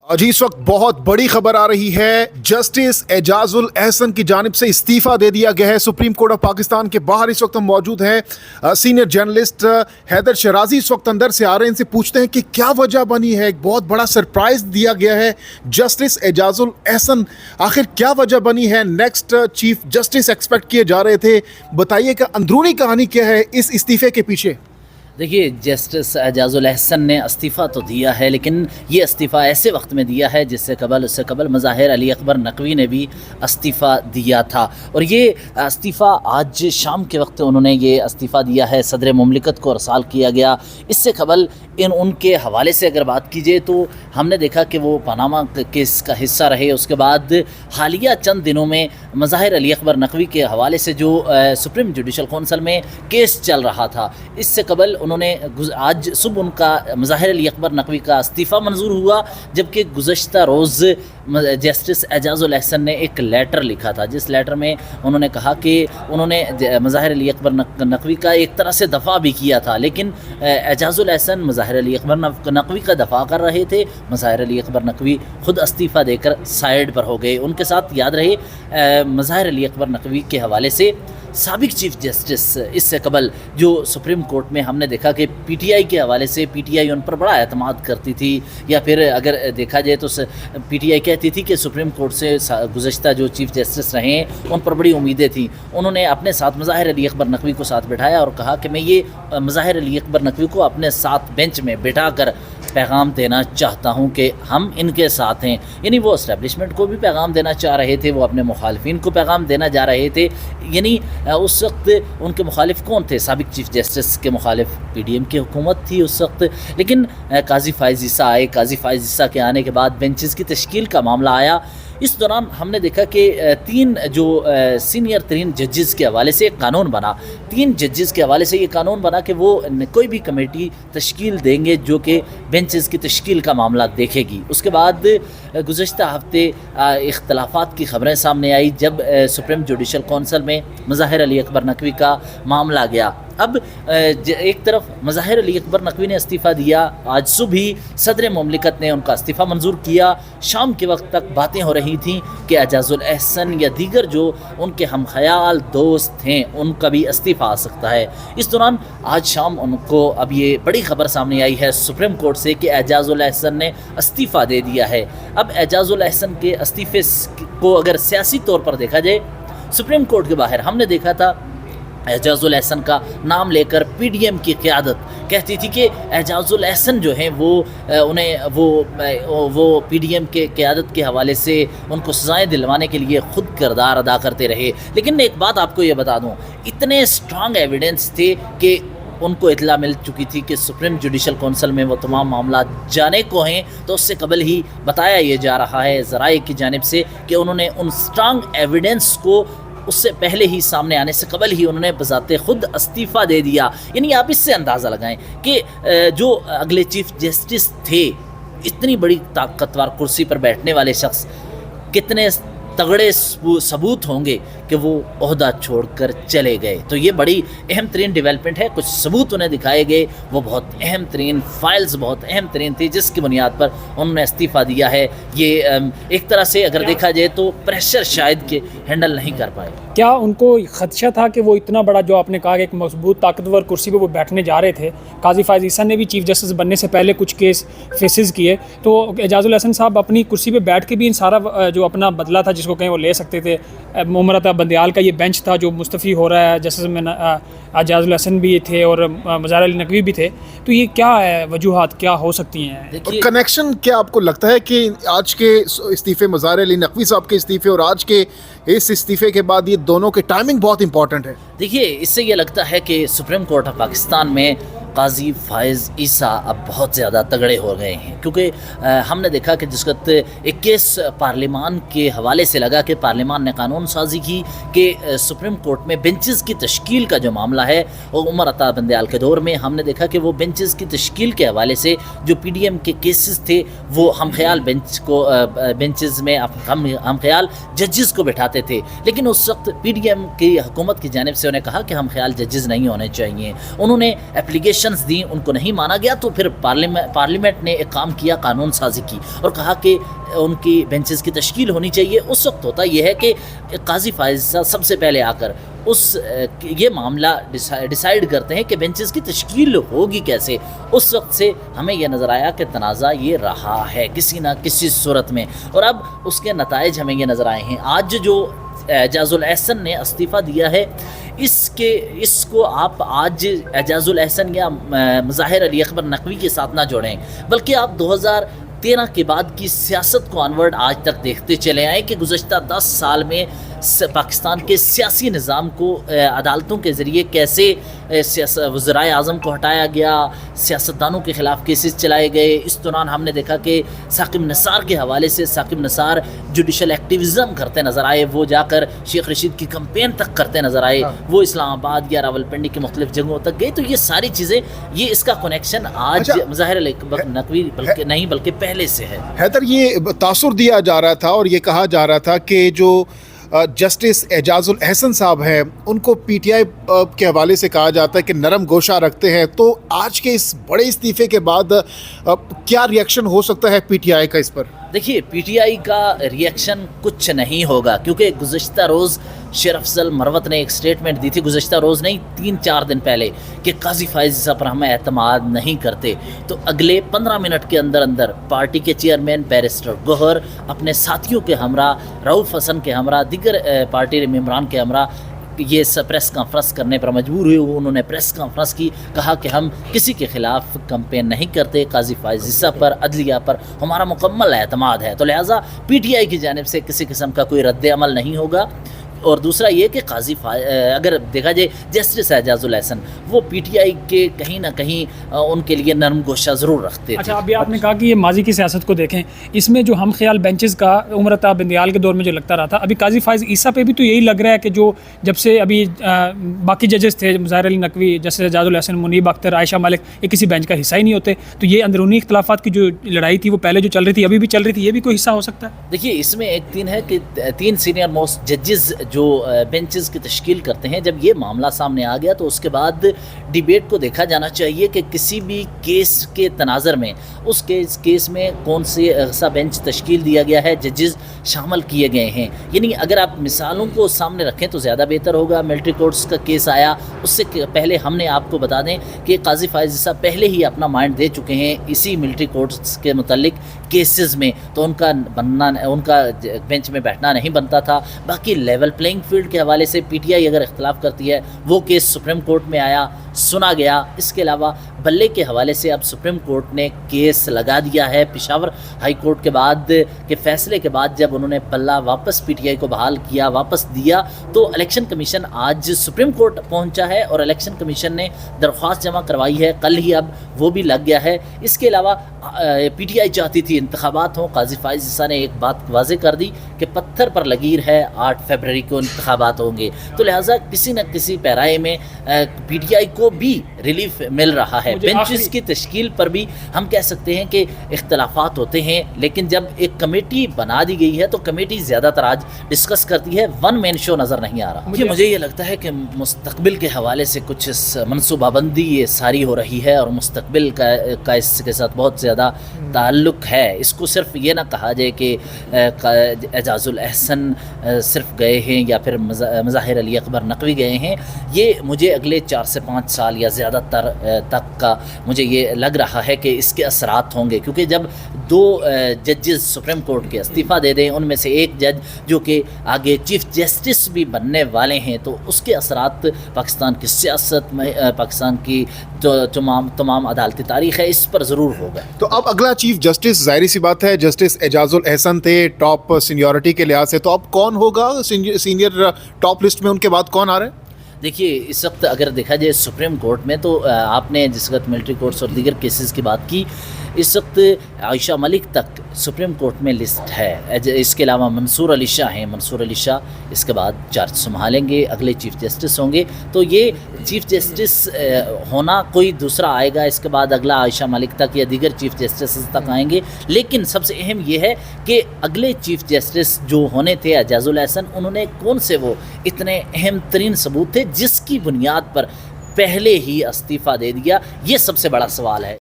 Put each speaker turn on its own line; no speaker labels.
جی اس وقت بہت بڑی خبر آ رہی ہے. جسٹس اعجاز الاحسن کی جانب سے استعفیٰ دے دیا گیا ہے. سپریم کورٹ آف پاکستان کے باہر اس وقت ہم موجود ہیں. سینئر جرنلسٹ حیدر شرازی اس وقت اندر سے آ رہے ہیں. ان سے پوچھتے ہیں کہ کیا وجہ بنی ہے. ایک بہت بڑا سرپرائز دیا گیا ہے جسٹس اعجاز الاحسن. آخر کیا وجہ بنی ہے؟ نیکسٹ چیف جسٹس ایکسپیکٹ کیے جا رہے تھے. بتائیے کہ اندرونی کہانی کیا ہے اس استعفے کے پیچھے.
دیکھیے، جسٹس اعجاز الاحسن نے استعفیٰ تو دیا ہے، لیکن یہ استعفیٰ ایسے وقت میں دیا ہے اس سے قبل مظاہر علی اکبر نقوی نے بھی استعفیٰ دیا تھا. اور یہ استعفیٰ آج شام کے وقت انہوں نے یہ استعفیٰ دیا ہے. صدر مملکت کو ارسال کیا گیا. اس سے قبل ان کے حوالے سے اگر بات کیجیے تو ہم نے دیکھا کہ وہ پاناما کیس کا حصہ رہے. اس کے بعد حالیہ چند دنوں میں مظاہر علی اکبر نقوی کے حوالے سے جو سپریم جوڈیشل کونسل میں کیس چل رہا تھا، اس سے قبل انہوں نے آج صبح ان کا مظاہر علی اکبر نقوی کا استعفیٰ منظور ہوا، جبکہ گزشتہ روز جسٹس اعجاز الاحسن نے ایک لیٹر لکھا تھا، جس لیٹر میں انہوں نے کہا کہ انہوں نے مظاہر علی اکبر نقوی کا ایک طرح سے دفاع بھی کیا تھا، لیکن اعجاز الاحسن مظاہر علی اکبر نقوی کا دفاع کر رہے تھے. مظاہر علی اکبر نقوی خود استعفیٰ دے کر سائڈ پر ہو گئے. ان کے ساتھ یاد رہے مظاہر علی اکبر نقوی کے حوالے سے سابق چیف جسٹس اس سے قبل جو سپریم کورٹ میں ہم نے دیکھا کہ پی ٹی آئی کے حوالے سے پی ٹی آئی ان پر بڑا اعتماد کرتی تھی، یا پھر اگر دیکھا جائے تو پی ٹی آئی کہتی تھی کہ سپریم کورٹ سے گزشتہ جو چیف جسٹس رہے ہیں ان پر بڑی امیدیں تھیں. انہوں نے اپنے ساتھ مظاہر علی اکبر نقوی کو ساتھ بٹھایا اور کہا کہ میں یہ مظاہر علی اکبر نقوی کو اپنے ساتھ بینچ میں بٹھا کر پیغام دینا چاہتا ہوں کہ ہم ان کے ساتھ ہیں. یعنی وہ اسٹیبلشمنٹ کو بھی پیغام دینا چاہ رہے تھے، وہ اپنے مخالفین کو پیغام دینا جا رہے تھے. یعنی اس وقت ان کے مخالف کون تھے؟ سابق چیف جسٹس کے مخالف پی ڈی ایم کی حکومت تھی اس وقت. لیکن قاضی فائز عیسیٰ آئے. قاضی فائز عیسیٰ کے آنے کے بعد بینچز کی تشکیل کا معاملہ آیا. اس دوران ہم نے دیکھا کہ 3 جو سینئر ترین ججز کے حوالے سے ایک قانون بنا. 3 ججز کے حوالے سے یہ قانون بنا کہ وہ کوئی بھی کمیٹی تشکیل دیں گے جو کہ بینچز کی تشکیل کا معاملہ دیکھے گی. اس کے بعد گزشتہ ہفتے اختلافات کی خبریں سامنے آئی جب سپریم جوڈیشل کونسل میں مظاہر علی اکبر نقوی کا معاملہ گیا. اب ایک طرف مظاہر علی اکبر نقوی نے استعفیٰ دیا. آج صبح ہی صدر مملکت نے ان کا استعفیٰ منظور کیا. شام کے وقت تک باتیں ہو رہی تھیں کہ اعجاز الاحسن یا دیگر جو ان کے ہم خیال دوست ہیں ان کا بھی استعفیٰ آ سکتا ہے. اس دوران آج شام ان کو اب یہ بڑی خبر سامنے آئی ہے سپریم کورٹ سے کہ اعجاز الاحسن نے استعفیٰ دے دیا ہے. اب اعجاز الاحسن کے استعفے کو اگر سیاسی طور پر دیکھا جائے، سپریم کورٹ کے باہر ہم نے دیکھا تھا اعجاز الاحسن کا نام لے کر پی ڈی ایم کی قیادت کہتی تھی کہ اعجاز الاحسن جو ہیں وہ پی ڈی ایم کے قیادت کے حوالے سے ان کو سزائیں دلوانے کے لیے خود کردار ادا کرتے رہے. لیکن ایک بات آپ کو یہ بتا دوں، اتنے اسٹرانگ ایویڈنس تھے کہ ان کو اطلاع مل چکی تھی کہ سپریم جوڈیشل کونسل میں وہ تمام معاملات جانے کو ہیں. تو اس سے قبل ہی بتایا یہ جا رہا ہے ذرائع کی جانب سے کہ انہوں نے ان اسٹرانگ ایویڈنس کو اس سے پہلے ہی سامنے آنے سے قبل ہی انہوں نے بذات خود استعفیٰ دے دیا. یعنی آپ اس سے اندازہ لگائیں کہ جو اگلے چیف جسٹس تھے، اتنی بڑی طاقتور کرسی پر بیٹھنے والے شخص، کتنے تگڑے ثبوت ہوں گے کہ وہ عہدہ چھوڑ کر چلے گئے. تو یہ بڑی اہم ترین ڈیولپمنٹ ہے. کچھ ثبوت انہیں دکھائے گئے، وہ بہت اہم ترین فائلز بہت اہم ترین تھی جس کی بنیاد پر انہوں نے استعفیٰ دیا ہے. یہ ایک طرح سے اگر دیکھا جائے تو پریشر شاید کہ ہینڈل نہیں کر پائے.
کیا ان کو خدشہ تھا کہ وہ اتنا بڑا جو آپ نے کہا کہ ایک مضبوط طاقتور کرسی پہ وہ بیٹھنے جا رہے تھے؟ قاضی فائز عیسیٰ نے بھی چیف جسٹس بننے سے پہلے کچھ کیس فیسز کیے، تو اعجاز الاحسن صاحب اپنی کرسی پہ بیٹھ کے بھی ان سارا جو اپنا بدلہ تھا جس کو کہیں وہ لے سکتے تھے. عمر بندیال کا یہ بینچ تھا جو مستعفی ہو رہا ہے، جسٹس میں اعجاز الاحسن بھی تھے اور مظاہر علی نقوی بھی تھے. تو یہ کیا ہے، وجوہات کیا ہو سکتی ہیں؟
کنیکشن کیا آپ کو لگتا ہے کہ آج کے استعفے مظاہر علی نقوی صاحب کے استعفے اور آج کے اس استعفے کے بعد یہ دونوں کے ٹائمنگ بہت امپورٹنٹ ہے؟
دیکھیے، اس سے یہ لگتا ہے کہ سپریم کورٹ آف پاکستان میں قاضی فائز عیسیٰ اب بہت زیادہ تگڑے ہو گئے ہیں، کیونکہ ہم نے دیکھا کہ جس وقت ایک کیس پارلیمان کے حوالے سے لگا کہ پارلیمان نے قانون سازی کی کہ سپریم کورٹ میں بینچز کی تشکیل کا جو معاملہ ہے، اور عمر عطا بندیال کے دور میں ہم نے دیکھا کہ وہ بینچز کی تشکیل کے حوالے سے جو پی ڈی ایم کے کیسز تھے وہ ہم خیال بینچز میں ہم خیال ججز کو بٹھاتے تھے. لیکن اس وقت پی ڈی ایم کی حکومت کی جانب سے انہیں کہا کہ ہم خیال ججز نہیں ہونے چاہیے. انہوں نے اپلیکیشن سجیشنز دیں ان کو نہیں مانا گیا تو پھر پارلیمنٹ نے ایک کام کیا قانون سازی کی اور کہا کہ ان کی بینچز کی تشکیل ہونی چاہیے. اس وقت ہوتا یہ ہے کہ قاضی فائز صاحب سب سے پہلے آ کر یہ معاملہ ڈیسائیڈ کرتے ہیں کہ بینچز کی تشکیل ہوگی کیسے. اس وقت سے ہمیں یہ نظر آیا کہ تنازع یہ رہا ہے کسی نہ کسی صورت میں, اور اب اس کے نتائج ہمیں یہ نظر آئے ہیں. آج جو اعجاز الاحسن نے استعفیٰ دیا ہے اس کو آپ آج اعجاز الاحسن یا مظاہر علی اکبر نقوی کے ساتھ نہ جوڑیں, بلکہ آپ 2013 کے بعد کی سیاست کو آنورڈ آج تک دیکھتے چلے آئیں کہ گزشتہ 10 سال میں پاکستان کے سیاسی نظام کو عدالتوں کے ذریعے کیسے وزرائے اعظم کو ہٹایا گیا, سیاستدانوں کے خلاف کیسز چلائے گئے. اس دوران ہم نے دیکھا کہ ثاقب نثار کے حوالے سے ثاقب نثار جوڈیشل ایکٹیویزم کرتے نظر آئے, وہ جا کر شیخ رشید کی کمپین تک کرتے نظر آئے, وہ اسلام آباد یا راولپنڈی کی مختلف جگہوں تک گئے. تو یہ ساری چیزیں, یہ اس کا کنیکشن آج مظاہر علی اکبر نقوی بلکہ پہلے سے ہے.
حیدر, یہ تاثر دیا جا رہا تھا اور یہ کہا جا رہا تھا کہ جو جسٹس اعجاز الاحسن صاحب ہیں ان کو پی ٹی آئی کے حوالے سے کہا جاتا ہے کہ نرم گوشہ رکھتے ہیں, تو آج کے اس بڑے استعفے کے بعد کیا ری ایکشن ہو سکتا ہے پی ٹی آئی کا اس پر؟
دیکھیے, پی ٹی آئی کا ری ایکشن کچھ نہیں ہوگا, کیونکہ گزشتہ روز شیر افضل مروت نے ایک سٹیٹمنٹ دی تھی, گزشتہ روز نہیں 3-4 دن پہلے, کہ قاضی فائز صاحب پر ہم اعتماد نہیں کرتے. تو اگلے 15 منٹ کے اندر پارٹی کے چیئرمین بیرسٹر گوہر اپنے ساتھیوں کے ہمراہ, رؤف حسن کے ہمراہ, دیگر پارٹی ممبران کے ہمراہ یہ پریس کانفرنس کرنے پر مجبور ہوئے. انہوں نے پریس کانفرنس کی, کہا کہ ہم کسی کے خلاف کمپین نہیں کرتے, قاضی فائز عیسیٰ پر, عدلیہ پر ہمارا مکمل اعتماد ہے. تو لہٰذا پی ٹی آئی کی جانب سے کسی قسم کا کوئی رد عمل نہیں ہوگا. اور دوسرا یہ کہ اگر دیکھا جائے جسٹس اعجاز الاحسن وہ پی ٹی آئی کے کہیں نہ کہیں ان کے لیے نرم گوشہ ضرور رکھتے تھے.
اچھا, ابھی آپ نے کہا کہ یہ ماضی کی سیاست کو دیکھیں, اس میں جو ہم خیال بینچز کا عمر عطا بندیال کے دور میں جو لگتا رہا تھا, ابھی قاضی فائز عیسیٰ پہ بھی تو یہی لگ رہا ہے کہ جو جب سے ابھی باقی ججز تھے, مظاہر علی نقوی, جسٹس اعجاز الاحسن, منیب اختر, عائشہ مالک, یہ کسی بینچ کا حصہ ہی نہیں ہوتے. تو یہ اندرونی اختلافات کی جو لڑائی تھی وہ پہلے جو چل رہی تھی ابھی بھی چل رہی تھی, یہ بھی کوئی حصہ ہو سکتا ہے؟
دیکھیے, اس میں ایک دن ہے کہ 3 سینئر موسٹ ججز جو بینچز کی تشکیل کرتے ہیں, جب یہ معاملہ سامنے آ گیا تو اس کے بعد ڈیبیٹ کو دیکھا جانا چاہیے کہ کسی بھی کیس کے تناظر میں اس کیس میں کون سا بینچ تشکیل دیا گیا ہے, ججز شامل کیے گئے ہیں. یعنی اگر آپ مثالوں کو سامنے رکھیں تو زیادہ بہتر ہوگا. ملٹری کورٹس کا کیس آیا, اس سے پہلے ہم نے آپ کو بتا دیں کہ قاضی فائز عیسیٰ پہلے ہی اپنا مائنڈ دے چکے ہیں اسی ملٹری کورٹس کے متعلق کیسز میں, تو ان کا بینچ میں بیٹھنا نہیں بنتا تھا. باقی لیول پلینگ فیلڈ کے حوالے سے پی ٹی آئی اگر اختلاف کرتی ہے, وہ کیس سپریم کورٹ میں آیا, سنا گیا. اس کے علاوہ بلے کے حوالے سے اب سپریم کورٹ نے کیس لگا دیا ہے. پشاور ہائی کورٹ کے بعد کے فیصلے کے بعد جب انہوں نے بلہ واپس پی ٹی آئی کو بحال کیا, واپس دیا, تو الیکشن کمیشن آج سپریم کورٹ پہنچا ہے اور الیکشن کمیشن نے درخواست جمع کروائی ہے, کل ہی اب وہ بھی لگ گیا ہے. اس کے علاوہ پی ٹی آئی چاہتی تھی انتخابات ہوں. قاضی فائز عیسیٰ نے ایک بات واضح کر دی کہ پتھر پر لکیر ہے, 8 فروری کو انتخابات ہوں گے. تو لہٰذا کسی نہ کسی پیرائے میں پی ٹی آئی کو بھی ریلیف مل رہا ہے. بینچز کی تشکیل پر بھی ہم کہہ سکتے ہیں کہ اختلافات ہوتے ہیں, لیکن جب ایک کمیٹی بنا دی گئی ہے تو کمیٹی زیادہ تر آج ڈسکس کرتی ہے, ون مین شو نظر نہیں آ رہا. مجھے یہ لگتا ہے کہ مستقبل کے حوالے سے کچھ منصوبہ بندی یہ ساری ہو رہی ہے اور مستقبل کا اس کے ساتھ بہت زیادہ تعلق ہے. اس کو صرف یہ نہ کہا جائے کہ اعجاز الاحسن صرف گئے ہیں یا پھر مظاہر علی اکبر نقوی گئے ہیں. یہ مجھے اگلے 4 سے 5 سال یا زیادہ تر تک کا مجھے یہ لگ رہا ہے کہ اس کے اثرات ہوں گے, کیونکہ جب 2 ججز سپریم کورٹ کے استعفیٰ دے دیں, ان میں سے ایک جج جو کہ آگے چیف جسٹس بھی بننے والے ہیں, تو اس کے اثرات پاکستان کی سیاست میں, پاکستان کی جو تمام عدالتی تاریخ ہے, اس پر ضرور ہوگا.
تو اب اگلا چیف جسٹس ظاہری سی بات ہے جسٹس اعجاز الاحسن تھے ٹاپ سینیورٹی کے لحاظ سے, تو اب کون ہوگا سینئر ٹاپ لسٹ میں, ان کے بعد کون آ رہے ہیں؟
دیکھیے, اس وقت اگر دیکھا جائے سپریم کورٹ میں, تو آپ نے جس وقت ملٹری کورٹس اور دیگر کیسز کی بات کی, اس وقت عائشہ ملک تک سپریم کورٹ میں لسٹ ہے. اس کے علاوہ منصور علی شاہ ہیں, منصور علی شاہ اس کے بعد چارج سنبھالیں گے, اگلے چیف جسٹس ہوں گے. تو یہ چیف جسٹس ہونا کوئی دوسرا آئے گا, اس کے بعد اگلا عائشہ ملک تک یا دیگر چیف جسٹس تک آئیں گے. لیکن سب سے اہم یہ ہے کہ اگلے چیف جسٹس جو ہونے تھے اعجاز الاحسن, انہوں نے کون سے وہ اتنے اہم ترین ثبوت تھے جس کی بنیاد پر پہلے ہی استعفیٰ دے دیا؟ یہ سب سے بڑا سوال ہے.